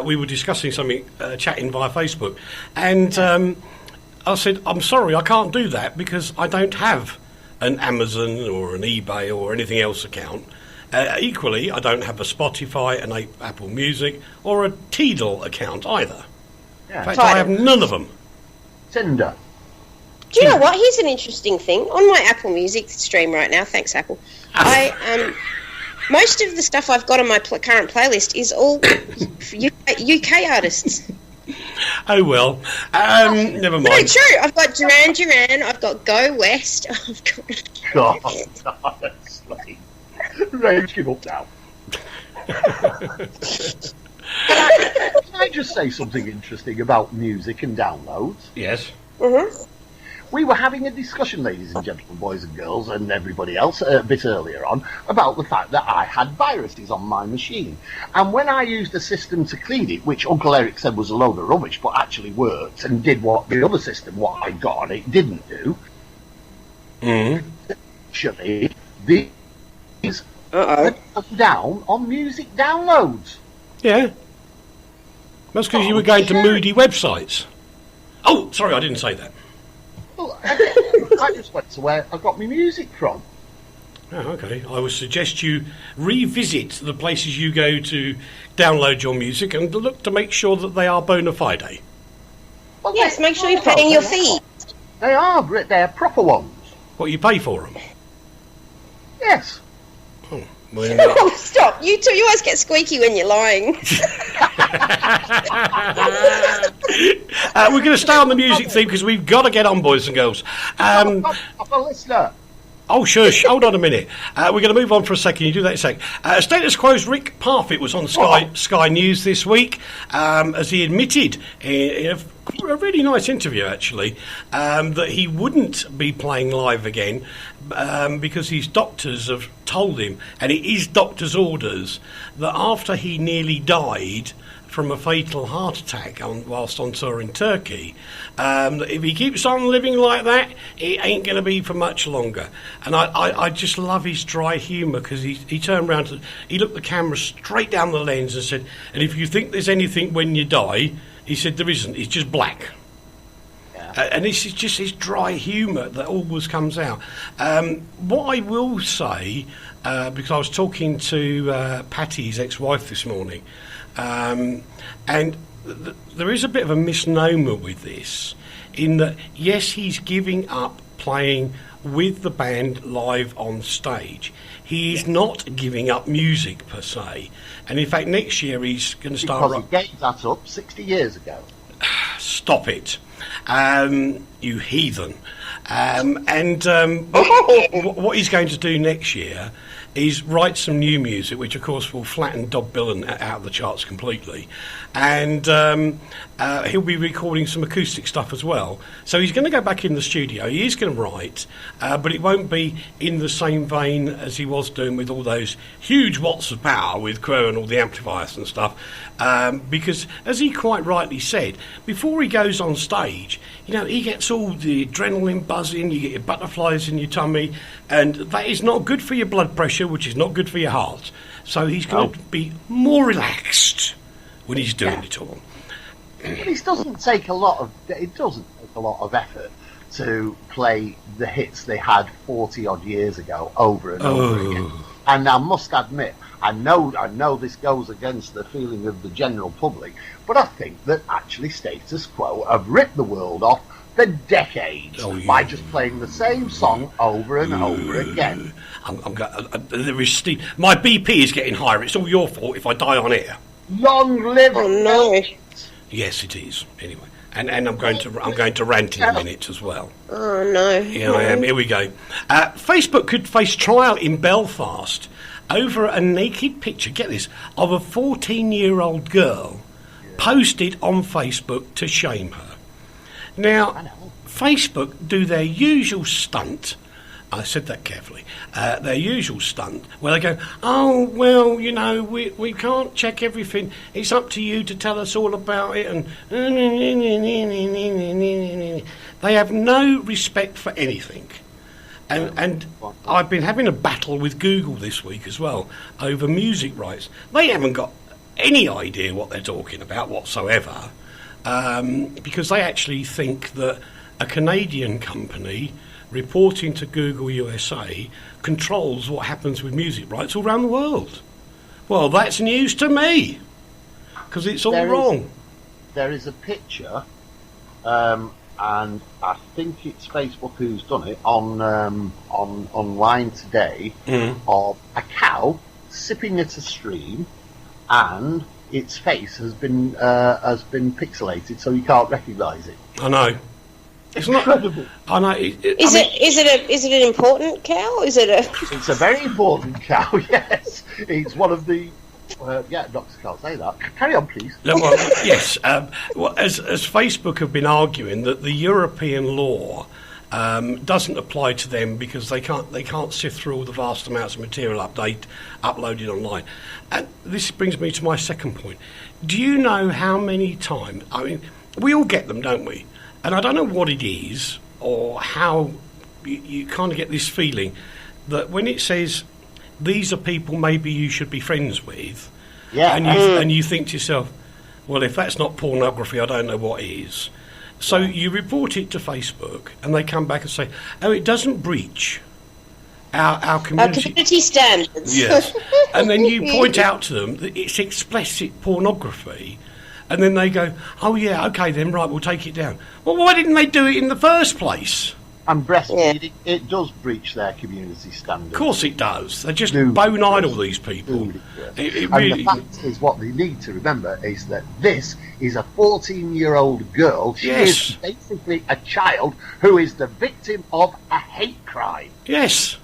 we were discussing something, chatting via Facebook, and I said, I'm sorry, I can't do that because I don't have an Amazon or an eBay or anything else account. Equally, I don't have a Spotify, an Apple Music, or a Tidal account either. Yeah. In fact, I have none of them. Tinder. Do you know what? Here's an interesting thing. On my Apple Music stream right now, thanks Apple, most of the stuff I've got on my current playlist is all UK artists. Oh, well. Never mind. No, true. I've got Duran Duran. I've got Go West. I've got... God, honestly. Rage, give up now. Can I just say something interesting about music and downloads? Yes. Mm-hmm. We were having a discussion, ladies and gentlemen, boys and girls, and everybody else, a bit earlier on, about the fact that I had viruses on my machine. And when I used a system to clean it, which Uncle Eric said was a load of rubbish, but actually worked and did what the other system, what I got on it, didn't do, actually, these are down on music downloads. Yeah. That's because you were going to moody websites. Oh, sorry, I didn't say that. Well, I just went to where I got my music from. Oh, okay. I would suggest you revisit the places you go to download your music and look to make sure that they are bona fide. Well, yes, make sure you're paying your fee. They are. They're proper ones. What, you pay for them? Yes. Oh, well, oh, stop. You two, you always get squeaky when you're lying. We're going to stay on the music theme because we've got to get on, boys and girls. I'm a listener. Oh, shush. Hold on a minute. We're going to move on for a second. You do that in a sec. Status Quo's Rick Parfitt was on Sky News this week as he admitted in a really nice interview, actually, that he wouldn't be playing live again because his doctors have told him, and it is doctor's orders, that after he nearly died from a fatal heart attack whilst on tour in Turkey, if he keeps on living like that, it ain't going to be for much longer. And I just love his dry humour, because he turned around, he looked the camera straight down the lens and said, and if you think there's anything when you die, he said, there isn't, it's just black. Yeah. And this is just his dry humour that always comes out. What I will say, because I was talking to Patty, his ex-wife, this morning, and there is a bit of a misnomer with this, in that, yes, he's giving up playing with the band live on stage. He is not giving up music per se. And in fact, next year he's going to start... Because he gave that up 60 years ago. Stop it. You heathen. What he's going to do next year is write some new music, which of course will flatten Bob Dylan out of the charts completely, and he'll be recording some acoustic stuff as well. So he's going to go back in the studio. He is going to write, but it won't be in the same vein as he was doing with all those huge watts of power with Crow and all the amplifiers and stuff, because, as he quite rightly said, before he goes on stage, you know, he gets all the adrenaline buzzing, you get your butterflies in your tummy, and that is not good for your blood pressure, which is not good for your heart. So he's going to be more relaxed when he's doing it all. But it doesn't take a lot of effort to play the hits they had 40 odd years ago over and over again. And I must admit, I know this goes against the feeling of the general public, but I think that actually Status Quo have ripped the world off for decades by just playing the same song over and over again. There is my BP is getting higher. It's all your fault if I die on air. Long live! Oh no! Yes, it is. Anyway, and I'm going to rant in a minute as well. Oh no! Yeah, I am. Here we go. Facebook could face trial in Belfast over a naked picture. Get this, of a 14-year-old girl posted on Facebook to shame her. Now, Facebook do their usual stunt. I said that carefully. Their usual stunt, where they go, oh, well, we can't check everything. It's up to you to tell us all about it. And they have no respect for anything. And I've been having a battle with Google this week as well over music rights. They haven't got any idea what they're talking about whatsoever, because they actually think that a Canadian company reporting to Google USA controls what happens with music rights all around the world. Well, that's news to me, because it's all wrong. There is a picture, and I think it's Facebook who's done it on online today, of a cow sipping at a stream, and its face has been pixelated, so you can't recognise it. I know. It's incredible. I know. Is it an important cow? It's a very important cow. Yes, it's one of the. Doctors can't say that. Carry on, please. Well, yes. As Facebook have been arguing that the European law doesn't apply to them because they can't sift through all the vast amounts of material uploaded online. And this brings me to my second point. Do you know how many times? I mean, we all get them, don't we? And I don't know what it is or how you kind of get this feeling that when it says these are people maybe you should be friends with, and you think to yourself, well, if that's not pornography, I don't know what is. So you report it to Facebook, and they come back and say, oh, it doesn't breach our community standards. Yes. And then you point out to them that it's explicit pornography. And then they go, oh, yeah, OK, then, right, we'll take it down. Well, why didn't they do it in the first place? And breastfeeding, it does breach their community standards. Of course it does. They're just bone idle, these people. It really... And the fact is, what they need to remember is that this is a 14-year-old girl. She is basically a child who is the victim of a hate crime. Yes.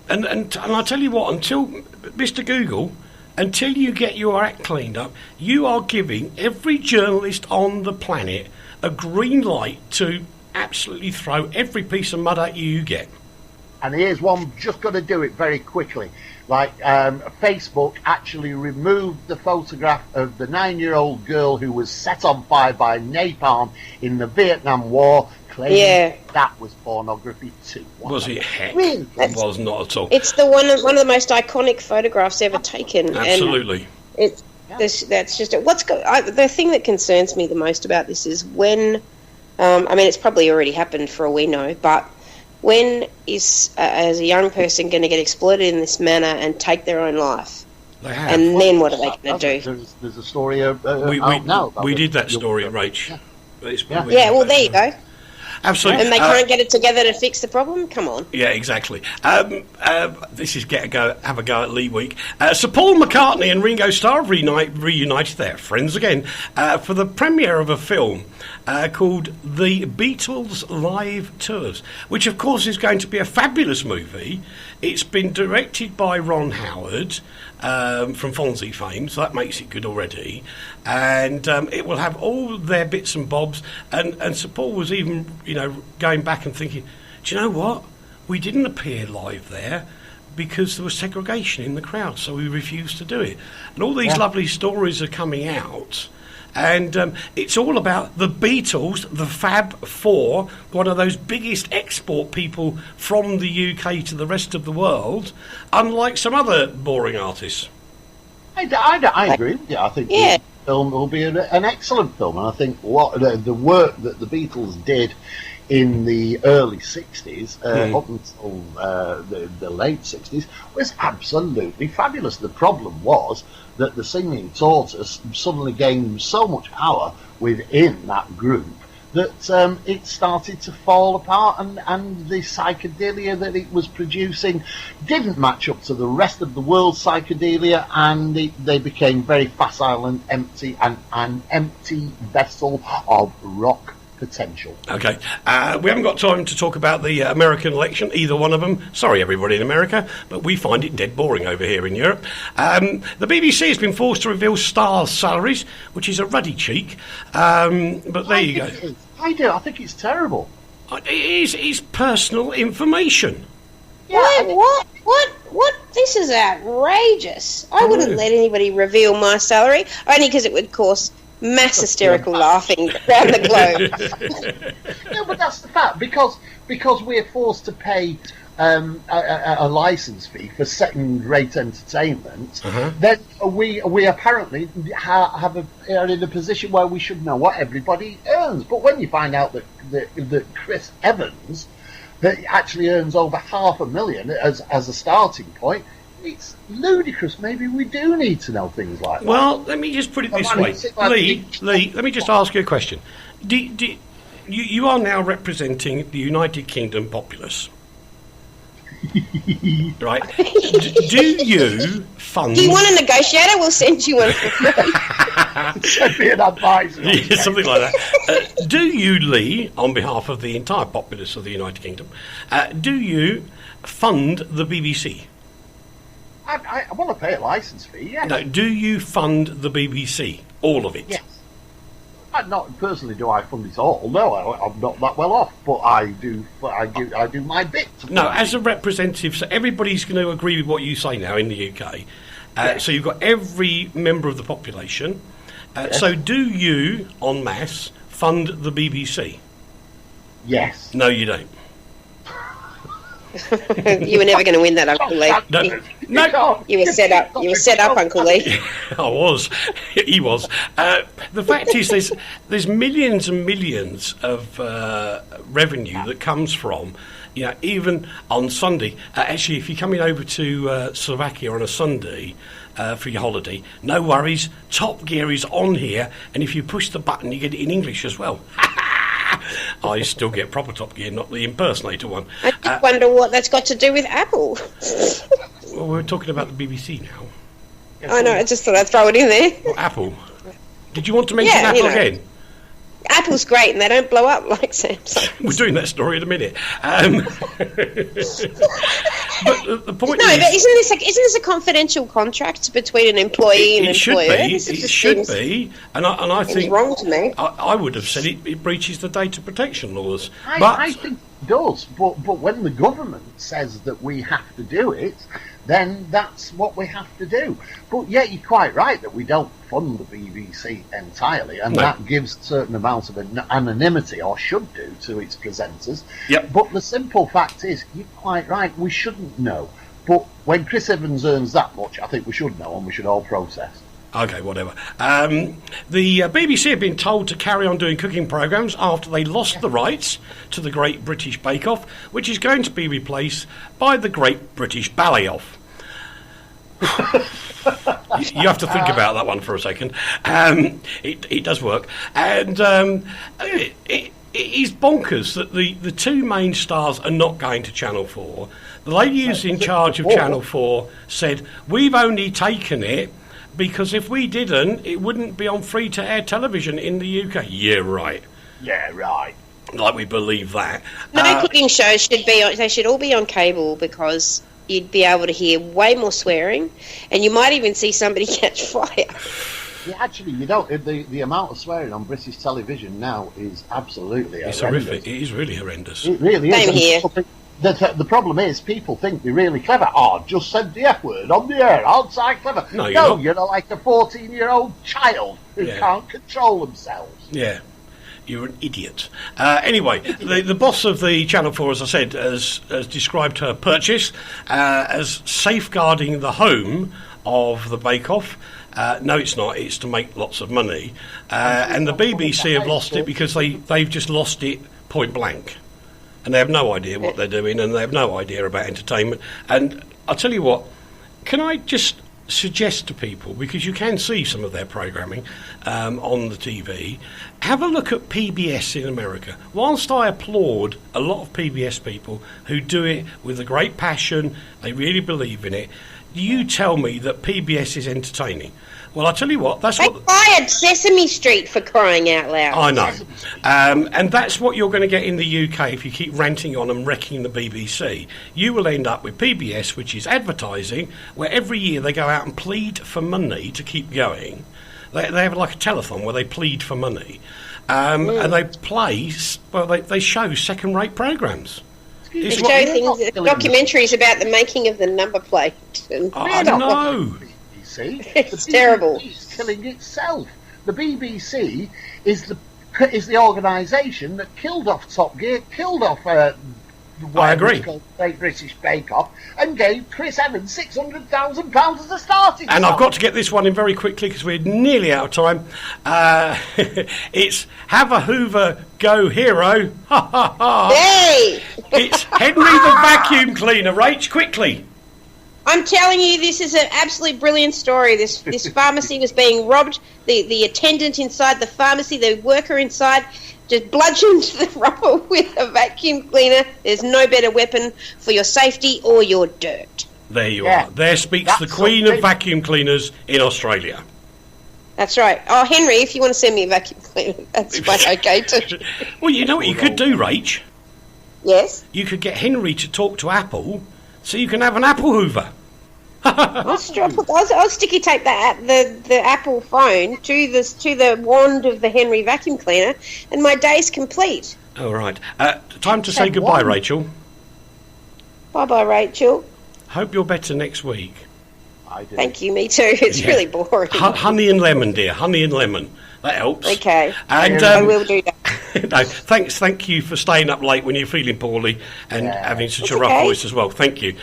And I tell you what, until Mr. Google... Until you get your act cleaned up, you are giving every journalist on the planet a green light to absolutely throw every piece of mud at you get. And here's one, just got to do it very quickly. Facebook actually removed the photograph of the 9-year-old girl who was set on fire by napalm in the Vietnam War, claiming that was pornography too. Was it? Heck, really? It was not at all. It's one of the most iconic photographs ever taken. Absolutely. And that's just the thing that concerns me the most about this is when, it's probably already happened for all we know, but when is as a young person going to get exploited in this manner and take their own life? They have. And then what are they going to do? There's a story we did that story, Rach. Well, there you go. Absolutely. And they can't get it together to fix the problem? Come on. Yeah, exactly. This is have a go at Leigh Week. Sir Paul McCartney and Ringo Starr have reunited. They're friends again for the premiere of a film called The Beatles Live Tours, which of course is going to be a fabulous movie. It's been directed by Ron Howard from Fonzie fame, so that makes it good already. And it will have all their bits and bobs. And Sir Paul was even, going back and thinking, do you know what? We didn't appear live there because there was segregation in the crowd, so we refused to do it. And all these lovely stories are coming out. And it's all about the Beatles, the Fab Four, one of those biggest export people from the UK to the rest of the world, unlike some other boring artists. I agree with you. I think film will be an excellent film. And I think what the work that the Beatles did in the early 60s, up until the late 60s, was absolutely fabulous. The problem was that the singing tortoise suddenly gained so much power within that group that it started to fall apart, and the psychedelia that it was producing didn't match up to the rest of the world's psychedelia, and they became very facile and empty, and an empty vessel of rock potential. Okay, we haven't got time to talk about the American election, either one of them. Sorry, everybody in America, but we find it dead boring over here in Europe. The BBC has been forced to reveal stars' salaries, which is a ruddy cheek, but there you go. I think it's terrible. It's personal information. Yeah, what? This is outrageous. I wouldn't let anybody reveal my salary, only because it would cause mass hysterical laughing around the globe. No, but that's the fact, because we're forced to pay a license fee for second-rate entertainment. Then we apparently are in a position where we should know what everybody earns. But when you find out that Chris Evans that actually earns over $500,000 as a starting point, it's ludicrous. Maybe we do need to know things like that. Well, let me just put it this way. Leigh, let me just ask you a question. You are now representing the United Kingdom populace. Right? Do you fund... Do you want a negotiator? We'll send you one for free. Send me an advisor. Yeah, something like that. Do you, Leigh, on behalf of the entire populace of the United Kingdom, do you fund the BBC? I want to pay a licence fee, yes. No, do you fund the BBC? All of it? Yes. Not personally do I fund it all. No, I'm not that well off, but I do my bit. No, as a representative, so everybody's going to agree with what you say now in the UK. Yes. So you've got every member of the population. Yes. So do you, en masse, fund the BBC? Yes. No, you don't. You were never going to win that, Uncle Leigh. No. You were set up. You were set up, Uncle Leigh. I was. He was. The fact is, there's millions and millions of revenue that comes from, even on Sunday. Actually, if you're coming over to Slovakia on a Sunday for your holiday, no worries. Top Gear is on here, and if you push the button, you get it in English as well. I still get proper Top Gear, not the impersonator one. I just wonder what that's got to do with Apple. Well, we're talking about the BBC now. I know, I just thought I'd throw it in there. Well, Apple. Did you want to mention Apple again? Apple's great and they don't blow up like Samsung. We're doing that story in a minute. But the point is... No, but isn't this a confidential contract between an employee and an employer? It should be. And I think... It's wrong to me. I would have said it breaches the data protection laws. I think it does, but when the government says that we have to do it, then that's what we have to do. But yet you're quite right that we don't fund the BBC entirely, and that gives certain amounts of anonymity, or should do, to its presenters. Yep. But the simple fact is, you're quite right, we shouldn't know. But when Chris Evans earns that much, I think we should know, and we should all protest. Okay, whatever. The BBC have been told to carry on doing cooking programmes after they lost the rights to the Great British Bake Off, which is going to be replaced by the Great British Ballet Off. You have to think about that one for a second. It does work, and it is bonkers that the two main stars are not going to Channel 4. The lady who's in charge of Channel 4 said, "We've only taken it because if we didn't, it wouldn't be on free-to-air television in the UK." Yeah, right. Yeah, right. Like we believe that. No cooking shows should be on. They should all be on cable, because you'd be able to hear way more swearing, and you might even see somebody catch fire. Yeah, actually, you don't. The amount of swearing on British television now is absolutely horrendous. Horrific. It is really horrendous. It really is. Same here. The problem is, people think they're really clever. Oh, just said the F word on the air. Aren't I clever? No, you're like a 14-year-old child who can't control themselves. Yeah. You're an idiot. Anyway, the boss of the Channel 4, as I said, has described her purchase as safeguarding the home of the Bake Off. No, it's not. It's to make lots of money. And the BBC have lost it because they've just lost it point blank. And they have no idea what they're doing, and they have no idea about entertainment. And I'll tell you what, can I just suggest to people, because you can see some of their programming on the TV, have a look at PBS in America. Whilst I applaud a lot of PBS people who do it with a great passion, they really believe in it, you tell me that PBS is entertaining. Well, I tell you what, that's what... They fired Sesame Street, for crying out loud. I know. And that's what you're going to get in the UK if you keep ranting on and wrecking the BBC. You will end up with PBS, which is advertising, where every year they go out and plead for money to keep going. They have like a telethon where they plead for money. And they play... Well, they show second-rate programmes. They show things, documentaries about the making of the number plate. I know. It's terrible. It's killing itself. The BBC is the organisation that killed off Top Gear, killed off I agree. Great British Bake Off, and gave Chris Evans £600,000 as a starting. And I've got to get this one in very quickly because we're nearly out of time. It's Have a Hoover, Go Hero. Ha ha ha. Hey! It's Henry the Vacuum Cleaner. Rach, quickly. I'm telling you, this is an absolutely brilliant story. This pharmacy was being robbed. The attendant inside the pharmacy, the worker inside, just bludgeoned the robber with a vacuum cleaner. There's no better weapon for your safety or your dirt. There you are. There speaks the queen of vacuum cleaners in Australia. That's right. Oh, Henry, if you want to send me a vacuum cleaner, that's quite okay too. Well, you know what you could do, Rach? Yes? You could get Henry to talk to Apple so you can have an Apple Hoover. I'll sticky tape the Apple phone to the wand of the Henry vacuum cleaner, and my day's complete. All right. Time to say goodbye, Rachel. Bye-bye, Rachel. Hope you're better next week. I do. Thank you, me too. It's really boring. Honey and lemon, dear. Honey and lemon. That helps. Okay. And I will do that. No, thank you for staying up late when you're feeling poorly and having such a rough voice as well. Thank you.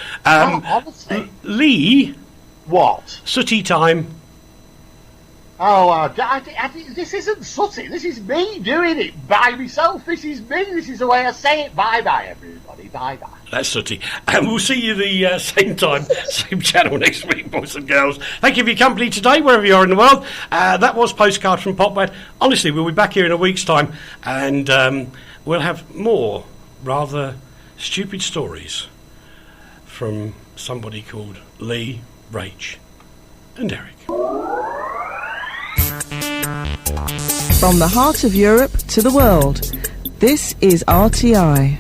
Leigh. What? Sooty time. Oh, this isn't sooty. This is me doing it by myself. This is me. This is the way I say it. Bye-bye, everybody. Bye-bye. That's sooty. And we'll see you the same time, same channel next week, boys and girls. Thank you for your company today, wherever you are in the world. That was Postcard from Poprad. Honestly, we'll be back here in a week's time, and we'll have more rather stupid stories from somebody called Leigh, Rach, and Eric. From the heart of Europe to the world, this is RTI.